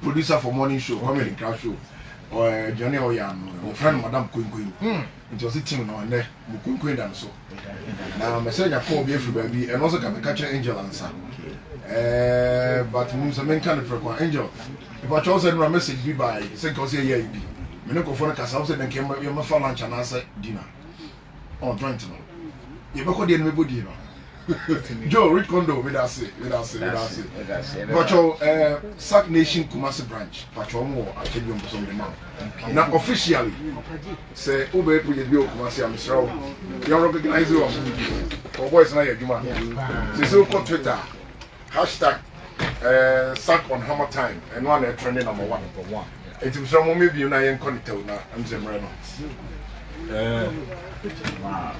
producer for morning show, comedy crash show. Or Johnny Oyam, my friend Madame Queen. It was a team on there, Queen and so. Now, message I call every baby, and also can catch an angel answer. But means a main kind of angel. If I chose a message be by, say, because here be. Minoko for a castle, then came your for lunch and answer dinner. Oh, joint. You go the enemy, Joe, read condo with us, But your Sac Nation Kumasi branch, but your more I tell you on the mouth. Now, officially, say, Uber, we will Kumasi, I'm sure you recognize you or boys, now you're human. So, called Twitter, hashtag Sac on Hammer Time, and one trending number one. It was some maybe you know, I'm connected now, I'm Jim Reynolds. Wow.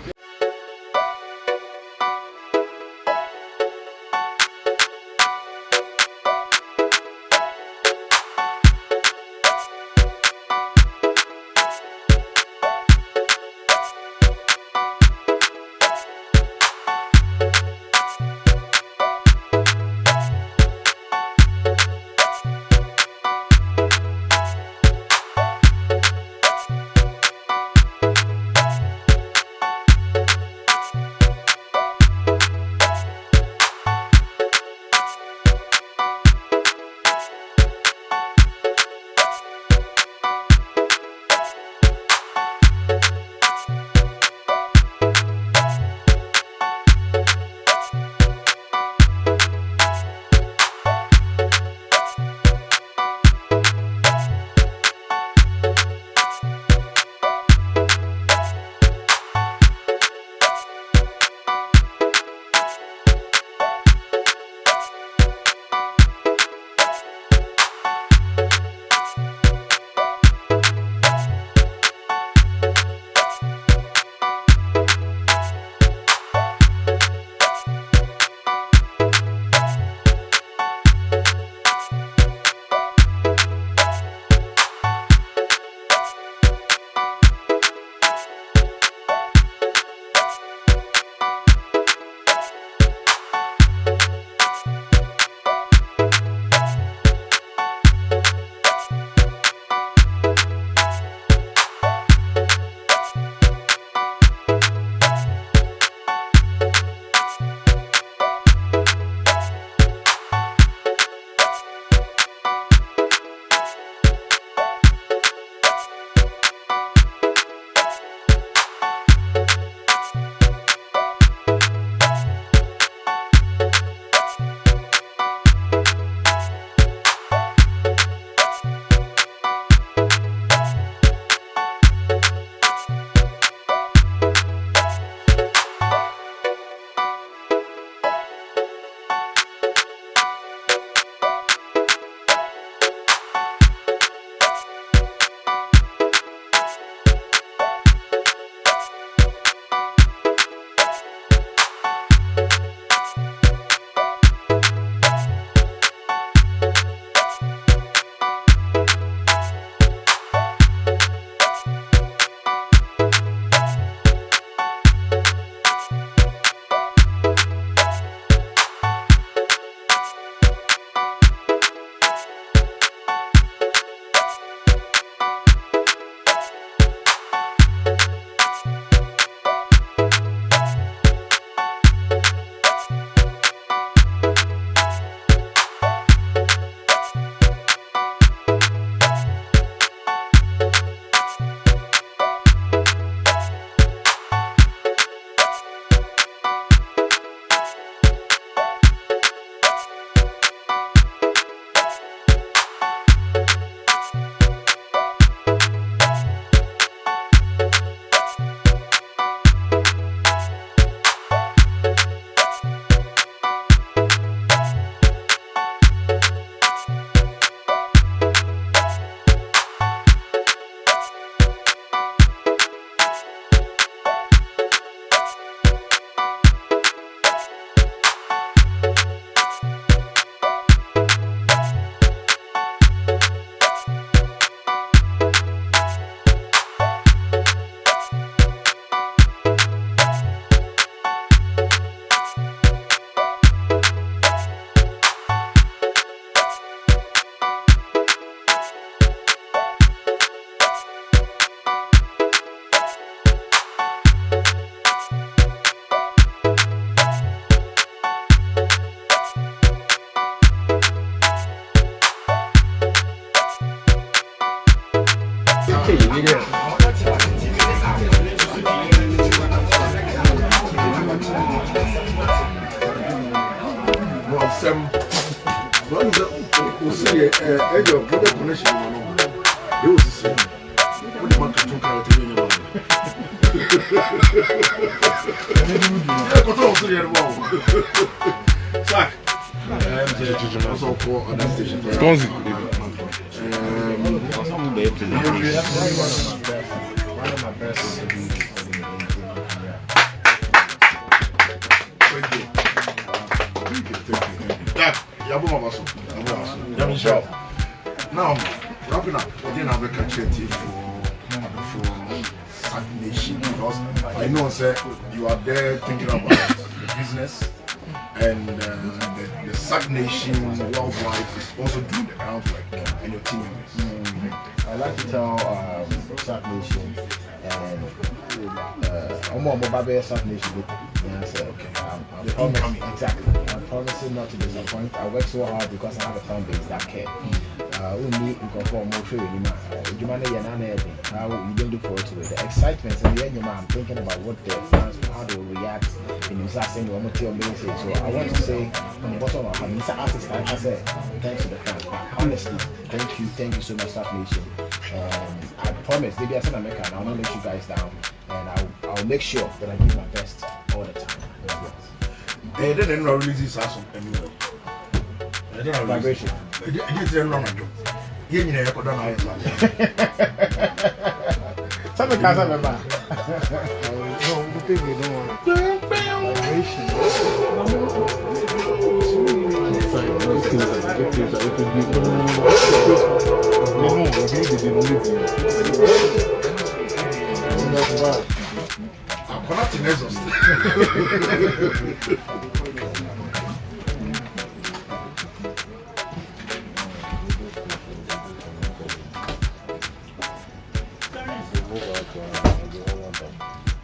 Well, some one will see a good connection. You will see what the market took out of you. Sack. Also for another station. Stonzy. One of my best. Now, wrapping up, again, I'll be catching you for stagnation because I know, sir, you are there thinking about the business and the stagnation worldwide is also doing the groundwork and your team members. I like to tell Sack Nation and I'm mobile Sack Nation. Okay. I'm promising not to disappoint. I work so hard because I have a fan base that care. We need to conform more true. You don't look forward to it. The excitement and the end, I'm thinking about what the fans, how they will react in the saying one more message. So I want to say, on the bottom of Mr. Artist, like I said, thanks to the fans. Honestly, thank you so much, Sack Nation. I promise, maybe I said America, and I'll not let you guys down, and I'll make sure that I give my best all the time. They didn't release this as anyway. I don't know Vibration. I didn't know my job. You know, I could not have Something can't remember. No, the people don't want vibration. I'm connecting exhaust.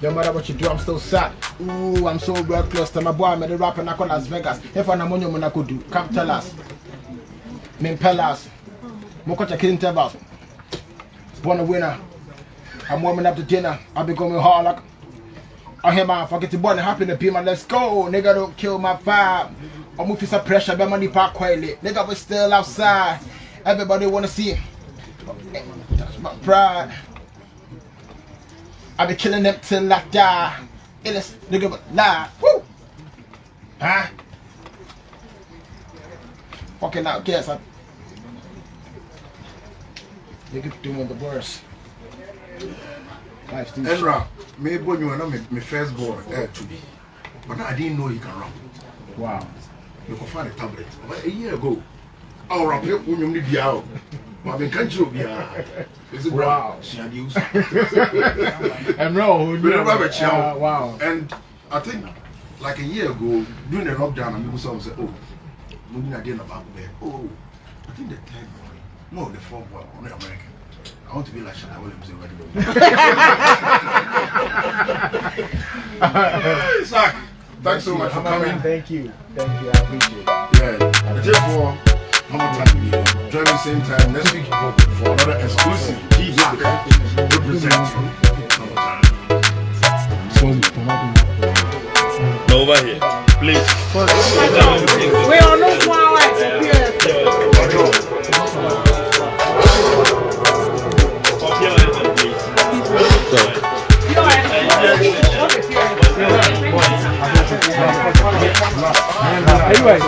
No matter what you do, I'm still sad. Ooh, I'm so well close to my boy. I'm the rapper in Las Vegas. If I'm money, I'm going to do. Come tell us. Me tell us. Mokocha killing tables. Born a winner. I'm warming up the dinner. I'll be going hard like. I hear my forget the born happy to be my let's go. Nigga don't kill my vibe. I'm moving some pressure. My money park quietly. Nigga was still outside. Everybody wanna see. That's my pride. I be killing them till I die. Illest nigga but lie. Woo! Huh? Fucking out, guess I. Nigga doing the worst. Ezra, maybe when you were not my first born to be. But I didn't know you can rap. Wow. You can find a tablet. About a year ago, I'll rap it when you need the out. I've been country of the wow. She had used. And wow. And I think like a year ago, during the lockdown, and people said, oh, moving again about there. Oh, I think the third boy, no, the fourth boy, only American. I want to be like Shatta Williams already. Zach, thanks so much for coming. Thank you. I appreciate it. Yeah, therefore, how much time we join me same time next week for another exclusive G-Zach representing. Over here, please. We are no more like Anyway.